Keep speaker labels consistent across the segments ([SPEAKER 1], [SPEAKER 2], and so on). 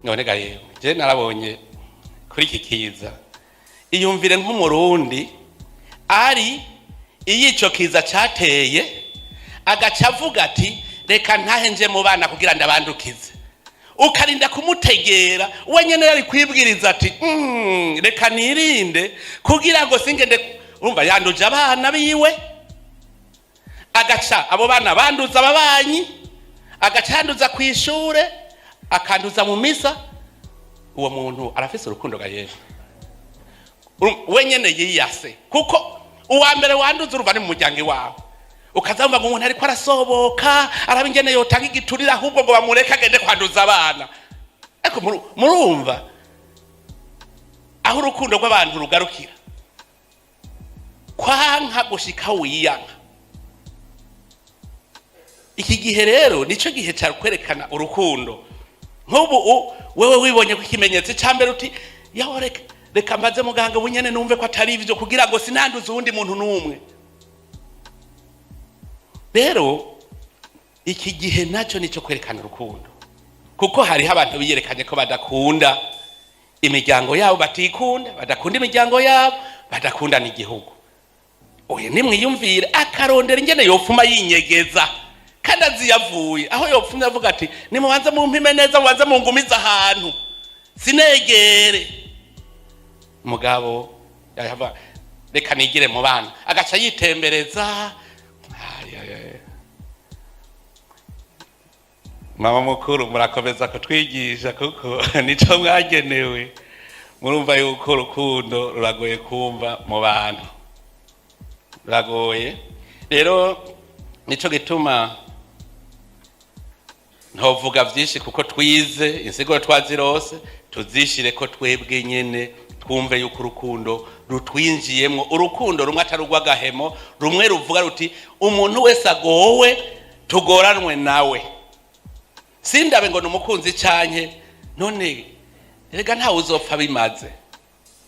[SPEAKER 1] none ga yewe je narabonye kuri iki kiza iyumvire nk'umurundi ari iyico kiza cateye agaca avuga ati reka ntahenje mu bana kugira ndabandukize, ukarinda kumutegera wenyene yari kwibwiriza ati reka nirinde kugira ngo singende urumva yanduje abana biwe, agaca abo bana banduza ababanyi, agaca yanduza kwishure, akanduza mu misa. Uwo muntu arafise urukundo ga Yesu wenyene yiyase, kuko uwa mbere wanduza urumva ni mu muryango wawe, ukazamba ngo umuntu ariko arasoboka araba ingene yotanga igiturira ahubwo ngo bamureke agende kwanduza abana. Ariko murumva aho urukundo rw'abantu rugarukira, kwanka gushika wiyanka. Iki gihe rero nico gihe cyo kwerekana urukundo. Nk'ubu wewe wibonye ku kimenyetso cyambere uti yaho reka mbaze muganga bunyene numve ko atari ivyo kugira ngo sinanduze uwundi muntu numwe. Rero iki gihe naco nico kwerekana urukundo, kuko hari abantu biyerekanye ko badakunda imiryango yabo, batikunda, badakunda imiryango yabo, badakunda n'igihugu. Oya nimwiyumvire akarondera ingene yofuma yinyegeza kandi aziyavuye aho yopfumye avuga ati nimubanze mumpime neza, mubanze mungumiza ahantu sinegere. Mugabo yava reka nigire mu bana, agaca yitembereza. Mama mukuru murakomeza kutwigisha kuko nico mwagenewe. Murumva yuko urukundo ruragoye kumva mu bantu, ruragoye. Rero nico gituma ntovuga vyinshi kuko twize insiguro twazirose, tuzishire ko twebwe nyene twumve yuko urukundo rutwinjiyemwo, urukundo rumwe atari urw'agahemo, rumwe ruvuga ruti umuntu wese agowe tugoranwe nawe, sindabe ngo numukunzi canke none rega ntawe uzopfa bimaze,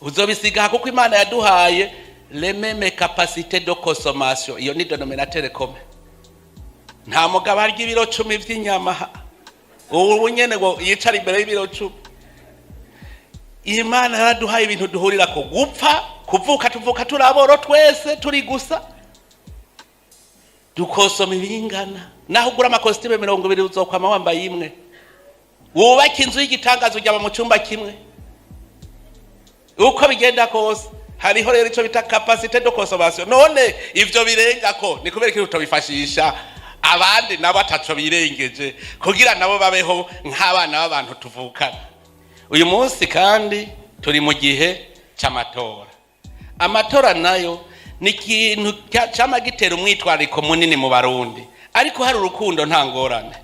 [SPEAKER 1] uzobisiga kuko Imana yaduhaye les mêmes capacités de consommation. Iyo ni denominateur commun. Nta mugabo arya ibiro 10 vy'inyama ubu nyene ngo yicara imbere y'ibiro 10. Imana yaraduhaye ibintu duhurira ko gupfa, kuvuka, tuvuka turaboro twese turi gusa, dukosoma ibingana. Naho ugura amakositime 20 uzokwama wambaye imwe, wubaka inzu y'igitangazo ujya mu cyumba kimwe. Uko bigenda kose hariho rero ico bita capacité de consommation. None ivyo birenga ko ni kubera ko utobifashisha abandi nabo ataco birengeje kugira nabo babeho nk'abana b'abantu tuvukana. Uyu munsi kandi turi mu gihe cy'amatora. Amatora nayo ni ikintu cyama gitera umwitwariko munini mu Barundi, ariko hari urukundo nta ngorane.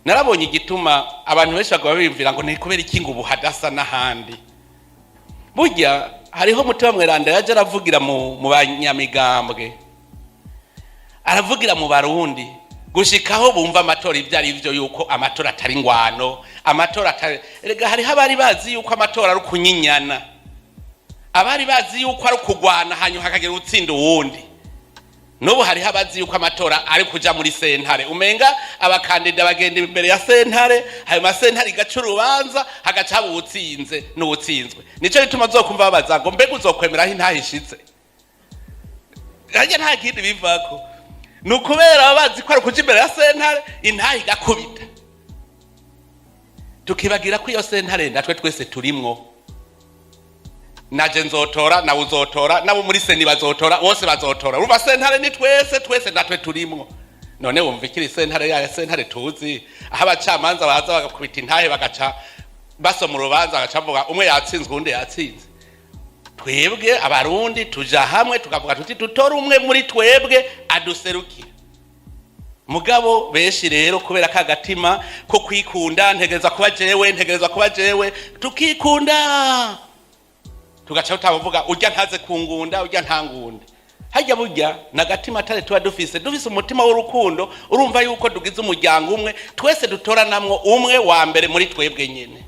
[SPEAKER 1] Narabonye igituma abantu benshi bagwa bimvira ngo ni kubera iki ngo ubuhadasa n'ahandi. Burya hariho mutima mweranda yaje aravugira mu banyamigambwe, aravugira mu Barundi gushikaho bumva amatora ivyo ari byo, yuko amatora atari ngwano, amatora atari rega. Hariho abari bazi yuko amatora ari kunyinyana, abari bazi yuko ari kugwana hanyuma hakagira utsinda uwundi. Nubu hariho abazi yuko amatora ari kuja muri sentare, umenga abakandida bagenda imbere ya sentare, hayo masentare igaca urubanza hagaca ubutsinze n'ubutsinzwe. Nico bituma zokumva babaza ngo mbega uzokwemeraho intahishitse. Hajya nta kindi bivako, nukubera abazi ko ari kuja imbere ya sentare intahi igakubita. Tukibagira ko iyo sentare natwe twese turimwo, naje nzotora, nawe uzotora, nabo muri seni bazotora, bose bazotora. Urumva sentare ni twese natwe turimwo. None wumva ikiri sentare ya sentare tuzi, aho abacamanza baza bagakubita intahe bagaca basoma urubanza bagaca bavuga umwe yatsinzwe undi yatsinze. Twebwe Abarundi tuja hamwe tukavuga tuti tutora umwe muri twebwe aduserukira. Mugabo benshi rero kubera kagatima ko kwikunda, ntegereza kuba jewe, tukikunda tugaca utavuga urya ntaze kungunda, urya ntangunde. Hajya burya nagatima atari tuba dufise umutima w'urukundo. Urumva yuko dugize umuryango umwe, twese dutora namwo umwe wa mbere muri twebwe nyene.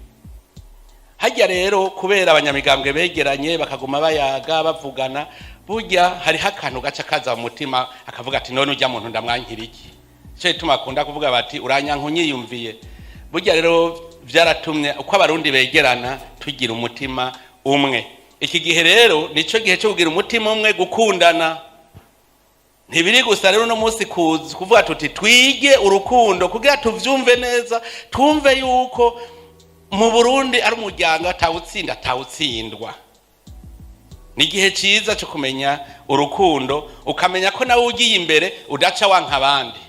[SPEAKER 1] Hajya rero kubera abanyamigambwe begeranye bakaguma bayaga bavugana, burya hari hakantu gaca kaza mu mutima akavuga ati none urya muntu ndamwankira iki. Cyo ituma akunda kuvuga bati uranyanka unyiyumviye. Burya rero byaratumye uko abarundi begerana tugira umutima umwe. Iki gihe rero nico gihe cyo kugira umutima umwe, gukundana. Ntibiri gusa rero no munsi kuvuga tuti twige urukundo kugira tuvyumve neza, twumve yuko mu Burundi ari umuryango atawutsinda atawutsindwa. Ni igihe cyiza cyo kumenya urukundo, ukamenya ko nawe ugiye imbere udaca wanka abandi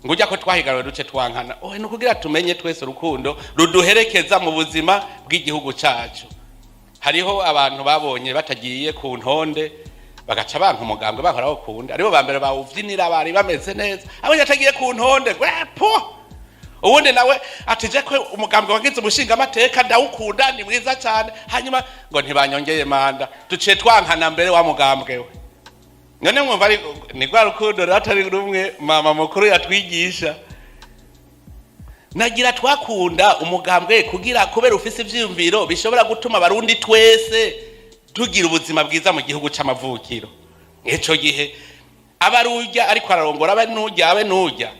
[SPEAKER 1] ngo ujya ko twahiganwe duce twankana. No kugira tumenye twese urukundo ruduherekeza mu buzima bw'igihugu cyacu. Hariho abantu babonye batagiye ku ntonde bagaca banka umugambwe bankora bakunda, aribo bambere bawuvyinira bari bameze neza, abo yatagiye ku ntonde gwepo. Ubundi nawe atije ko umugambwe wagize umushinga amateka ndawukunda ni mwiza cyane, hanyuma ngo ntibanyongeye manda duciye twankana mbere wa mugambwe we. None mwumva ari ni gwa rukundo ratari rumwe mama mukuru yatwigisha. Nagira twakunda umugambwe kugira kubera ufise ivyiyumviro bishobora gutuma abarundi twese tugira ubuzima bwiza mu gihugu c'amavukiro. Eco gihe abarujya ariko ararongora abe nujya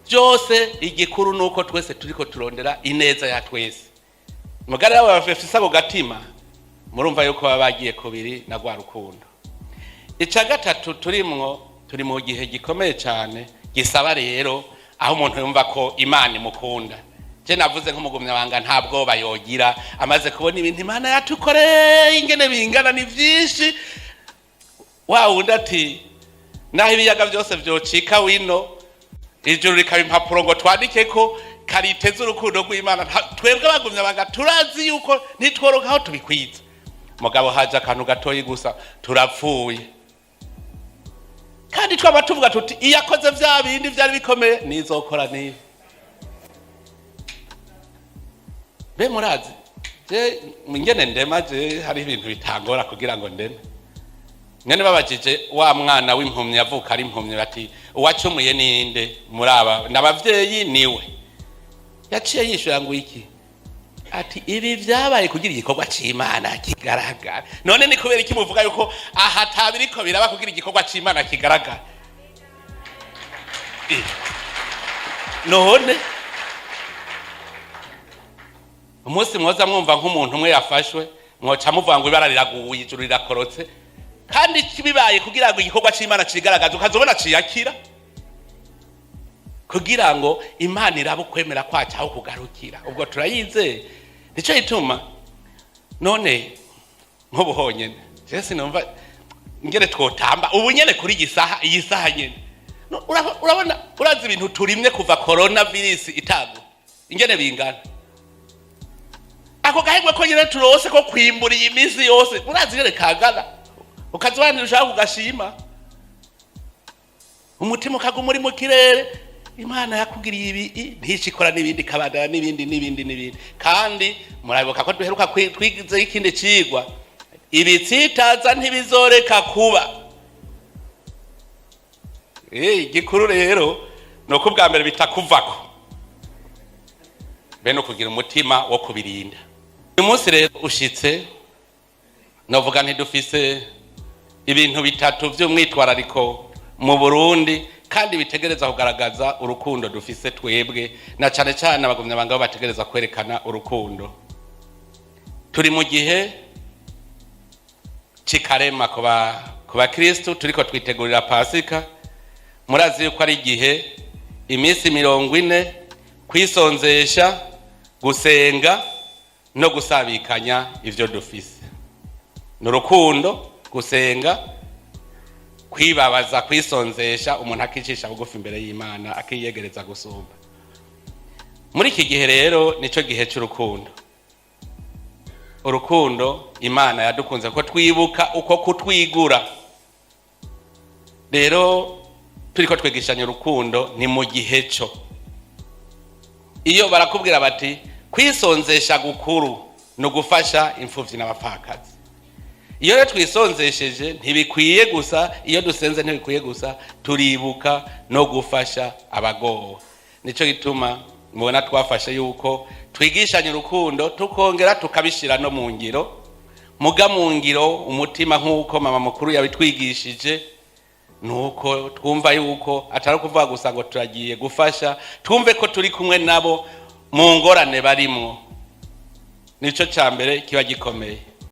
[SPEAKER 1] byose igikuru nuko twese turiko turondera ineza ya twese. Mugari abo bafise abo gatima murumva yuko babagiye kubiri na gwa rukundo. Ica gatatu turi mu gihe gikomeye cyane gisaba rero aho umuntu yumva ko Imana imukunda. Je navuze nk'umugumya banga ntabwo bayogira amaze kubona ibintu Imana yatukoreye ingene bingana ni vyinshi. Wundi ati naho ibiyaga byose vyocika wino ijuru rikaba impapuro ngo twandike ko kariteze urukundo rw'Imana. Twebwe bagumya banga turazi yuko ntitworoka aho tubikwiza. Mugabo haje akantu gatoyi gusa turapfuye. Kandi twaba tuvuga tuti iyakoze vya bindi vyari bikomeye nizokora nibi. Be murazi je ngene ndema je hari ibintu bitangora kugira ngo ndeme. Nene babajije wa mwana w'impumyi yavuka ari impumyi bati uwacumuye ninde muraba nabavyeyi niwe. Yaciye yishura ngo iki? Ati ibi vyabaye kugira igikorwa c'Imana kigaragara. None ni kubera iki muvuga yuko aha tabiriko biraba kugira igikorwa c'Imana kigaragara? None umunsi mwoza mwumva nk'umuntu umwe yafashwe mwoca muvuga ngo ibara riraguye ijuru rirakorotse, kandi kibibaye kugira ngo igikorwa c'Imana kigaragaze ukazobona ciyakira kugira ngo Imana irabo kwemera kwacu aho kugarukira. Ubwo turayize nico ituma none nk'ubuhonyene Jesse numva ngere twotamba ubu nyene kuri iyi saha nyene. Urabona urazi ibintu turimye kuva corona virus itago ingene bingana. Ako gahegwe ko nyene turose ko kwimbura iyi minsi yose urazi nyene kagana ukazwanira ushaka kugashima umutima ukagumuri mu kirere. Imana yakugiriye ibi ntishikora n'ibindi kabadara n'ibindi kandi murabiboka ko duheruka twigize ikindi cigwa ibitsitaza ntibizoreka kuba. Igikuru rero no kubwa mbere bitakuvako beno kugira umutima wo kubirinda. Uyu munsi rero ushitse novuga ntidufise ibintu bitatu vy'umwitwarariko mu Burundi kandi bitegereza kugaragaza urukundo dufise twebwe na cyane cyane abagumya banga bategereza kwerekana urukundo. Turi mu gihe cikarema ku bakristo turiko twitegurira Pasika. Murazi yuko ari igihe iminsi 40 kwisonzesha, gusenga no gusabikanya ivyo dufise. N'urukundo, gusenga, kwibabaza, kwisonzesha, umuntu akicisha bugufi imbere y'Imana akiyegereza gusumba. Muri iki gihe rero nico gihe cy'urukundo. Urukundo Imana yadukunze ko twibuka uko kutwigura. Rero turiko twigishanya urukundo ni mu gihe cyo. Iyo barakubwira bati kwisonzesha gukuru no gufasha imfuvyi n'abapfakazi. Iyo rero twisonzesheje ntibikwiye gusa, iyo dusenze ntibikwiye gusa, turibuka no gufasha abagowe. Nico gituma mubona twafashe yuko twigishanya urukundo tukongera tukabishira no mu ngiro. Muga mu ngiro umutima nk'uko mama mukuru yabitwigishije, nuko twumva yuko atari kuvuga gusa ngo turagiye gufasha, twumve ko turi kumwe nabo mu ngorane barimwo. Nico ca mbere kiba gikomeye.